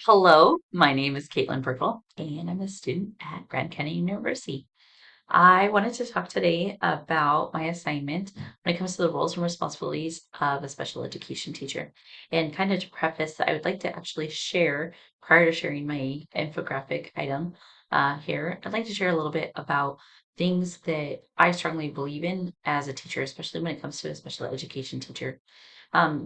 Hello, my name is Caitlin Brickle, and I'm a student at Grand Canyon University. I wanted to talk today about my assignment when it comes to the roles and responsibilities of a special education teacher. And kind of to preface, I would like to actually share, prior to sharing my infographic item here, I'd like to share a little bit about things that I strongly believe in as a teacher, especially when it comes to a special education teacher.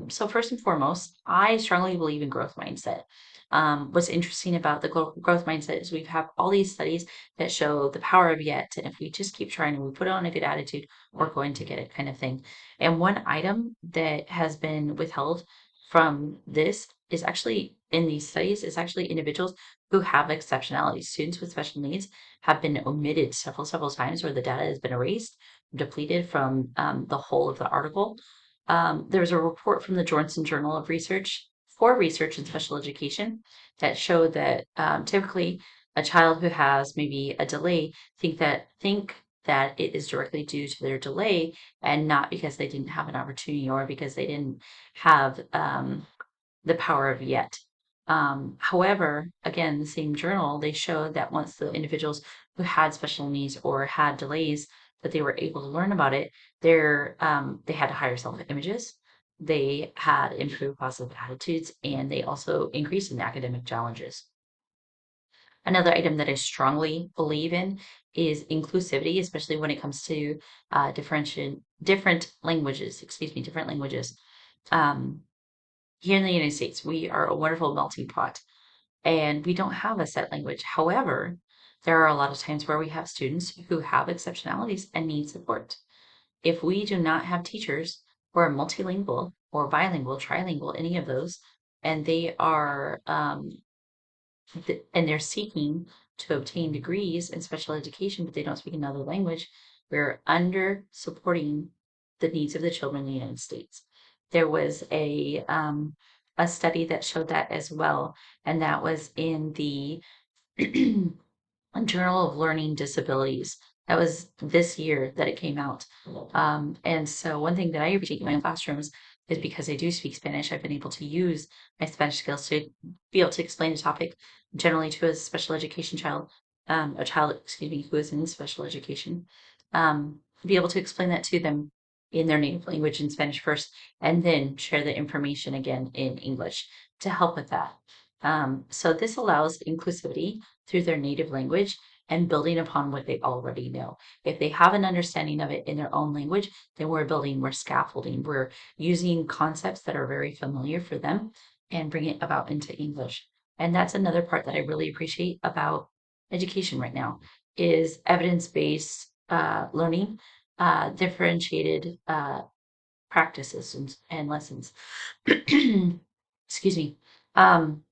So first and foremost, I strongly believe in growth mindset. What's interesting about the growth mindset is we have all these studies that show the power of yet, and if we just keep trying and we put on a good attitude, we're going to get it, kind of thing. And one item that has been withheld from this is actually in these studies is actually individuals who have exceptionalities. Students with special needs have been omitted several times, where the data has been erased, depleted from the whole of the article. There's a report from the Johnson Journal of Research for Research in Special Education that showed that typically a child who has maybe a delay think that it is directly due to their delay and not because they didn't have an opportunity or because they didn't have the power of yet. However, again, the same journal, they showed that once the individuals who had special needs or had delays, that they were able to learn about it, they had higher self-images, they had improved positive attitudes, and they also increased in academic challenges. Another item that I strongly believe in is inclusivity, especially when it comes to different languages, different languages. Um, Here in the United States, we are a wonderful melting pot and we don't have a set language. However, there are a lot of times where we have students who have exceptionalities and need support. If we do not have teachers who are multilingual or bilingual, trilingual, any of those, and they are and they're seeking to obtain degrees in special education, but they don't speak another language, we're under supporting the needs of the children in the United States. There was a study that showed that as well, and that was in the Journal of Learning Disabilities. That was this year that it came out. And so one thing that I appreciate in my classrooms is because I do speak Spanish, I've been able to use my Spanish skills to be able to explain a topic generally to a special education child, a child, excuse me, who is in special education, be able to explain that to them in their native language in Spanish first, and then share the information again in English to help with that. So this allows inclusivity through their native language and building upon what they already know. If they have an understanding of it in their own language, then we're building more scaffolding. We're using concepts that are very familiar for them and bring it about into English. And that's another part that I really appreciate about education right now is evidence-based learning, differentiated practices and lessons. Excuse me. Um,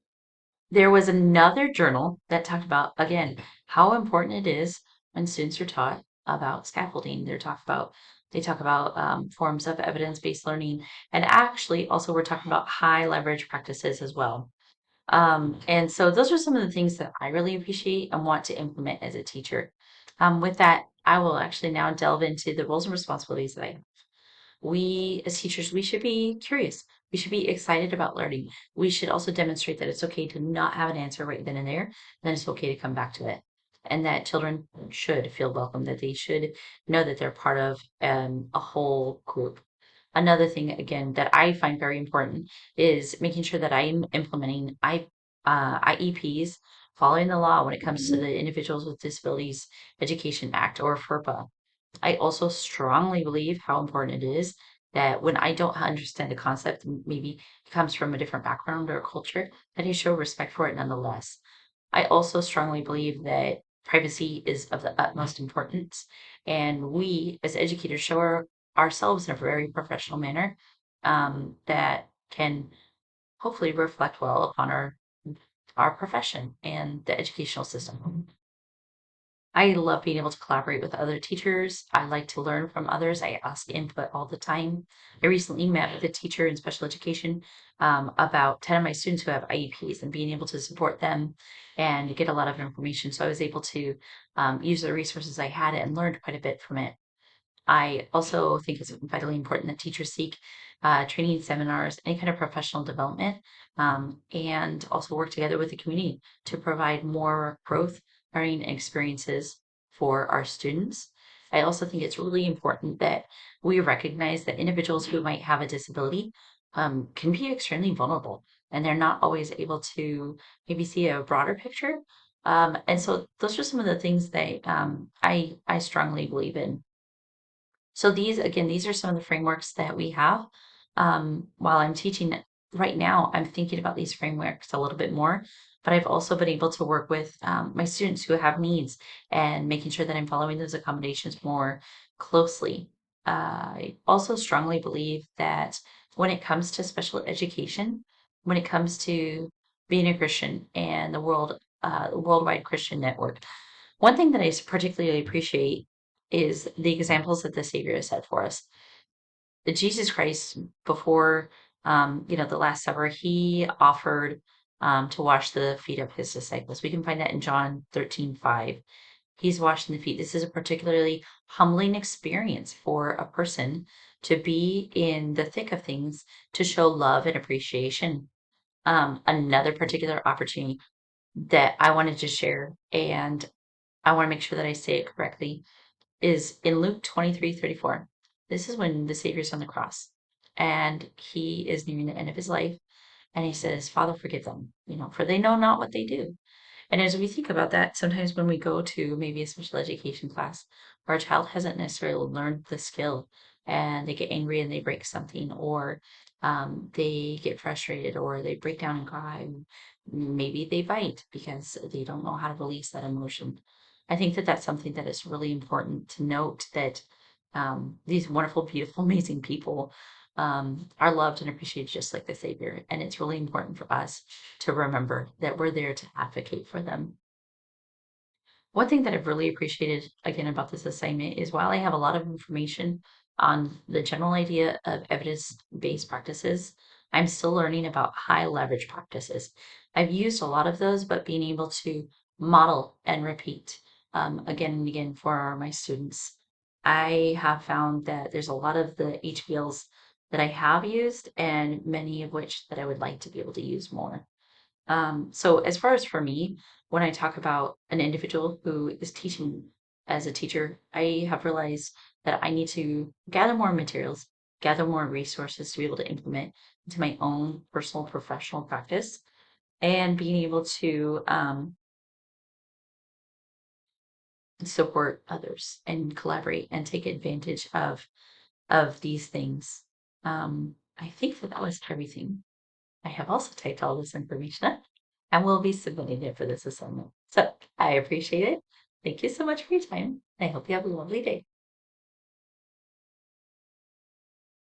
there was another journal that talked about, again, how important it is when students are taught about scaffolding. They talk about forms of evidence-based learning, and actually also we're talking about high leverage practices as well. And so those are some of the things that I really appreciate and want to implement as a teacher. With that, I will actually now delve into the roles and responsibilities that I have. We as teachers, we should be curious. We should be excited about learning. We should also demonstrate that it's okay to not have an answer right then and there, then it's okay to come back to it. And that children should feel welcome, that they should know that they're part of a whole group. Another thing, again, that I find very important is making sure that I'm implementing IEPs, following the law when it comes to the Individuals with Disabilities Education Act or FERPA. I also strongly believe how important it is that when I don't understand a concept, maybe it comes from a different background or culture, that I show respect for it nonetheless. I also strongly believe that privacy is of the utmost importance, and we as educators show ourselves in a very professional manner that can hopefully reflect well upon our profession and the educational system. I love being able to collaborate with other teachers. I like to learn from others. I ask input all the time. I recently met with a teacher in special education, about 10 of my students who have IEPs, and being able to support them and get a lot of information. So I was able to use the resources I had and learned quite a bit from it. I also think it's vitally important that teachers seek training seminars, any kind of professional development, and also work together with the community to provide more growth, learning experiences for our students. I also think it's really important that we recognize that individuals who might have a disability can be extremely vulnerable and they're not always able to maybe see a broader picture. And so those are some of the things that I strongly believe in. So these are some of the frameworks that we have. While I'm teaching right now, I'm thinking about these frameworks a little bit more, but I've also been able to work with my students who have needs and making sure that I'm following those accommodations more closely. I also strongly believe that when it comes to special education, when it comes to being a Christian and the worldwide Christian network, one thing that I particularly appreciate is the examples that the Savior has set for us. Jesus Christ, before the Last Supper, he offered to wash the feet of his disciples. We can find that in John 13:5. He's washing the feet. This is a particularly humbling experience for a person to be in the thick of things to show love and appreciation. Another particular opportunity that I wanted to share, and I want to make sure that I say it correctly, is in Luke 23:34. This is when the Savior's on the cross and he is nearing the end of his life. And he says, Father, forgive them, for they know not what they do. And as we think about that, sometimes when we go to maybe a special education class where a child hasn't necessarily learned the skill and they get angry and they break something, or they get frustrated, or they break down and cry, maybe they bite because they don't know how to release that emotion. I think that that's something that is really important to note that these wonderful, beautiful, amazing people are loved and appreciated just like the Savior. And it's really important for us to remember that we're there to advocate for them. One thing that I've really appreciated again about this assignment is while I have a lot of information on the general idea of evidence-based practices, I'm still learning about high leverage practices. I've used a lot of those, but being able to model and repeat again and again for my students. I have found that there's a lot of the HBLs that I have used and many of which that I would like to be able to use more. So as far as for me, when I talk about an individual who is teaching as a teacher, I have realized that I need to gather more materials, gather more resources to be able to implement into my own personal professional practice, and being able to support others and collaborate and take advantage of these things. I think that that was everything. I have also typed all this information up and will be submitting it for this assignment. So I appreciate it. Thank you so much for your time. I hope you have a lovely day.